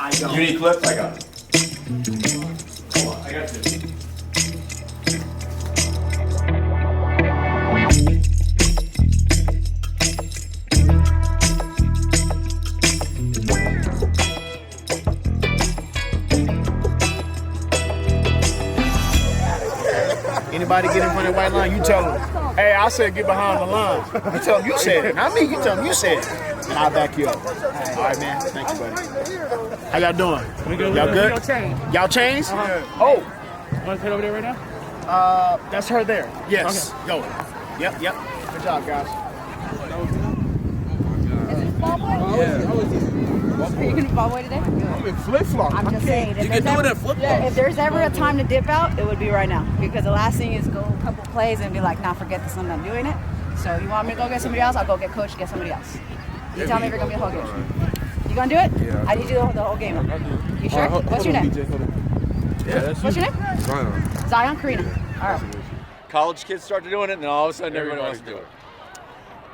I don't. You need clips? I got it. Hold on, I got you. Anybody get in front of the white line, you tell them, hey, I said get behind the line. You tell them you said it, not me. You tell them you said it, and I'll back you up. All right, man. Thank you, buddy. How y'all doing? Y'all good? Y'all changed? Oh. Want to head over there right now? That's her there. Yes. Okay. Go. Yep. Good job, guys. Is it ball boy? Yeah. Are you going to ball boy today? I'm in flip-flop. I'm just saying. You can do it in flip-flops. If there's ever a time to dip out, it would be right now. Because the last thing is go a couple plays and be like, nah, forget this, I'm not doing it. So you want me to go get somebody else? I'll go get coach, get somebody else. You tell me if you're going to be a whole game. You going to do it? Yeah. I need you the whole game. You sure? What's your name? What's your name? Zion. Zion Karina. All right. College kids start doing it, and then all of a sudden everybody wants to do it.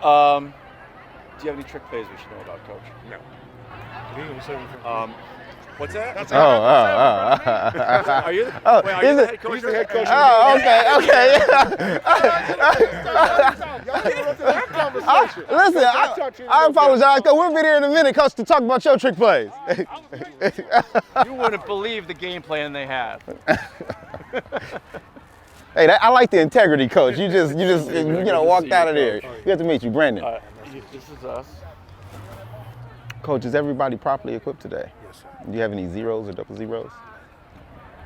Do you have any trick plays we should know about, Coach? No. What's that? Oh. Are you? Oh, wait, are you is the it? head coach? He's the head coach. Oh, okay. Listen, I apologize, because we'll be there in a minute, Coach, to talk about your trick plays. You wouldn't believe the game plan they have. Hey, I like the integrity, Coach. You just walked out of there. Good to meet you, Brandon. This is us. Coach, is everybody properly equipped today? Yes, sir. Do you have any zeros or double zeros?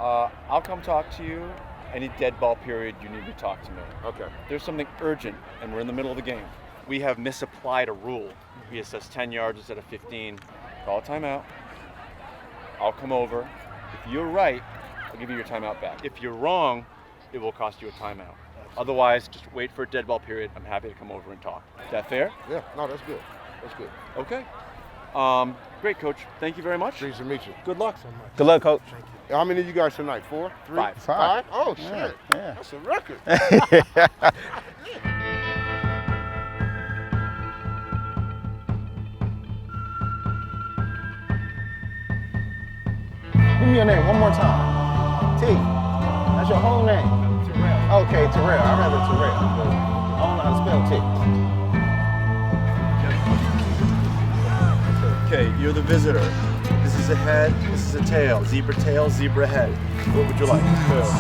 I'll come talk to you. Any dead ball period, you need to talk to me. Okay. There's something urgent, and we're in the middle of the game. We have misapplied a rule. We assess 10 yards instead of 15. Call a timeout. I'll come over. If you're right, I'll give you your timeout back. If you're wrong, it will cost you a timeout. Otherwise, just wait for a dead ball period. I'm happy to come over and talk. Is that fair? Yeah, no, that's good. That's good. Okay. Great, Coach. Thank you very much. Pleased to meet you. Good luck. Good luck, Coach. How many of you guys tonight? 4? 3? Five. 5? Oh, shit. Yeah. That's a record. Give me your name one more time. T. That's your whole name. Terrell. Okay, Terrell. I'd rather Terrell. I don't know how to spell T. Okay, you're the visitor. This is a head, this is a tail. Zebra tail, zebra head. What would you like? Tails.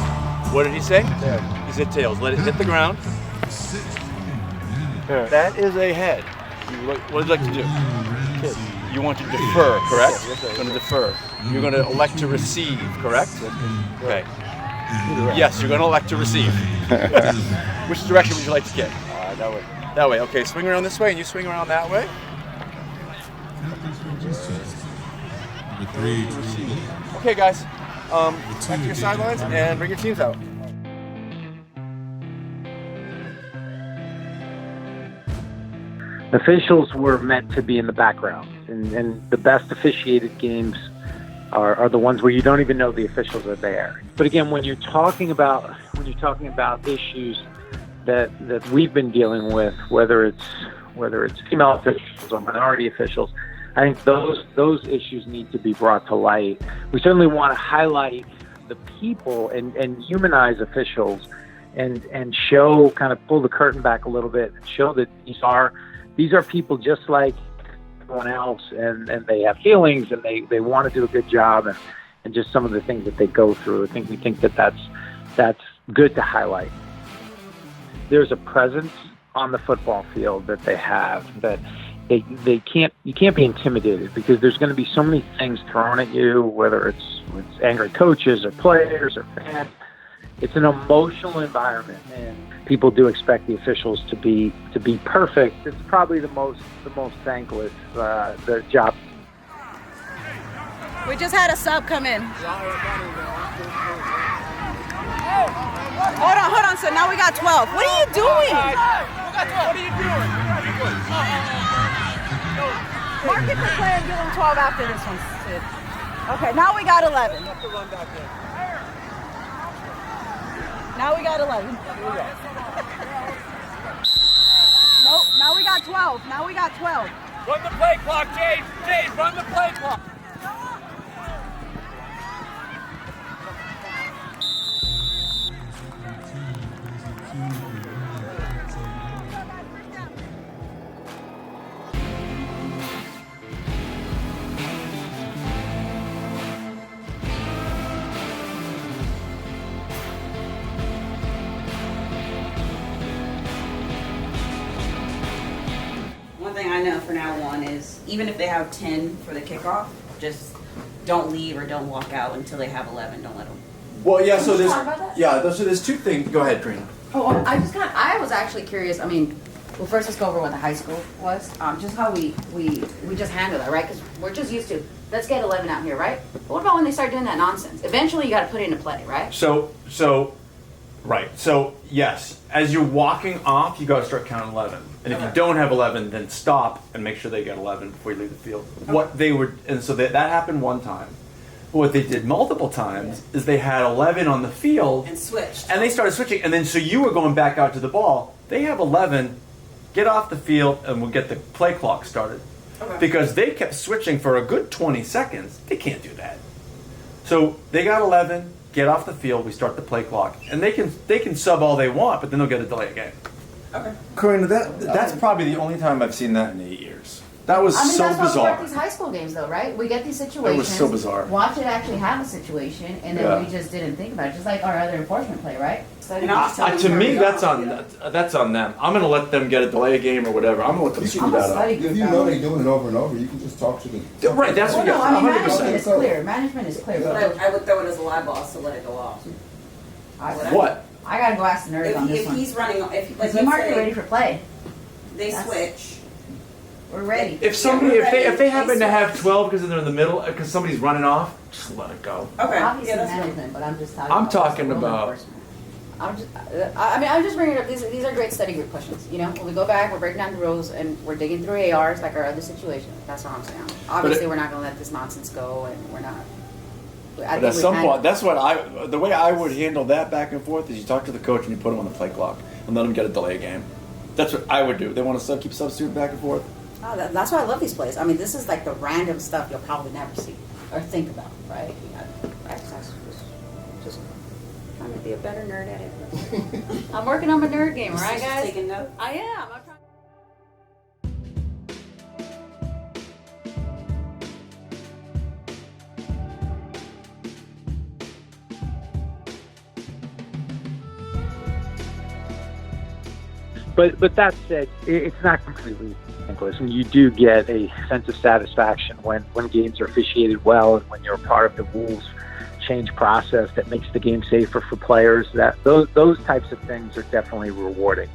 What did he say? Tails. He said tails. Let it hit the ground. That is a head. What would you like to do? You want to defer, correct? Yes, you're going to defer. You're going to elect to receive, correct? Okay. Yes, you're going to elect to receive. Which direction would you like to kick? That way. That way. Okay, swing around this way, and you swing around that way. Okay, guys. Back to your sidelines and bring your teams out. Officials were meant to be in the background, and the best officiated games are the ones where you don't even know the officials are there. But again, when you're talking about issues that we've been dealing with, whether it's female officials or minority officials, I think those issues need to be brought to light. We certainly want to highlight the people and humanize officials and show, kind of pull the curtain back a little bit and show that these are people just like everyone else, and they have feelings and they want to do a good job, and just some of the things that they go through. I think we think that's good to highlight. There's a presence on the football field that they have that you can't be intimidated, because there's going to be so many things thrown at you, whether it's angry coaches or players or fans. It's an emotional environment, and people do expect the officials to be perfect. It's probably the most thankless the job. We just had a sub come in. Hold on, so now we got 12. What are you doing? What are you doing? Mark it for play and give him 12 after this one, Sid. Okay, now we got 11. Now we got 11. Nope, now we got 12. Now we got 12. Run the play clock, Jade. Run the play clock. now want is, even if they have 10 for the kickoff, just don't leave or don't walk out until they have 11. Don't let them. Well, yeah. Can So you there's talk about that? So there's two things. Go ahead, Trina. Oh, I was actually curious. I mean, well, first let's go over what the high school was. Just how we just handle that, right? Because we're just used to, let's get 11 out here, right? But what about when they start doing that nonsense? Eventually you got to put it into play, right? Right. So yes, as you're walking off, you got to start counting 11. And if you don't have 11, then stop and make sure they get 11 before you leave the field. What they were, and so that happened one time. But what they did multiple times is they had 11 on the field And switched. and they started switching. And then so you were going back out to the ball. They have 11. Get off the field and we'll get the play clock started. Okay. Because they kept switching for a good 20 seconds. They can't do that. So they got 11. Get off the field. We start the play clock, and they can sub all they want, but then they'll get a delay game. Okay. Corinne, that's probably the only time I've seen that in 8 years. That was I mean, so that's why we bizarre. work these high school games, though, right? We get these situations. so bizarre. Watch it actually have a situation, and then Yeah. we just didn't think about it. Just like our other enforcement play, right? So And I'm just telling To you me, where that's we on are. that's on them. I'm gonna let them get a delay game or whatever. I'm gonna let them screw I'm a that up. study If group. you know they're doing it over and over, you can just talk to them. Right, that's Well, what. no, I mean, 100%. management is clear. Management is clear. But I would throw it as a live ball to let it go off. What? I gotta go ask the nerd on this If one. he's running, if like Because let's Mark, you're ready say for play. they That's- switch. We're ready. If somebody, Yeah, we're if they ready. happen to have They 12 because they're in the middle, because somebody's running off, just let it go. Okay. Obviously Yeah, that's fine. management, but I'm just talking. I'm about talking rule about- enforcement. I'm just bringing it up. These are great study group questions. You know, when we go back, we're breaking down the rules, and we're digging through ARs like our other situation. That's what I'm saying. Obviously, we're not going to let this nonsense go, and we're not. I But think at we some kind point, of- that's what the way I would handle that back and forth is you talk to the coach and you put them on the play clock and let them get a delay game. That's what I would do. They want to keep substituting back and forth. Oh, that's why I love these plays. I mean, this is like the random stuff you'll probably never see or think about, right? You got practice. Just trying to be a better nerd at it. I'm working on my nerd game, right, Just guys? taking notes. I am. I'm trying. But that said, it's not completely thankless, and you do get a sense of satisfaction when games are officiated well and when you're a part of the rules change process that makes the game safer for players. That those types of things are definitely rewarding.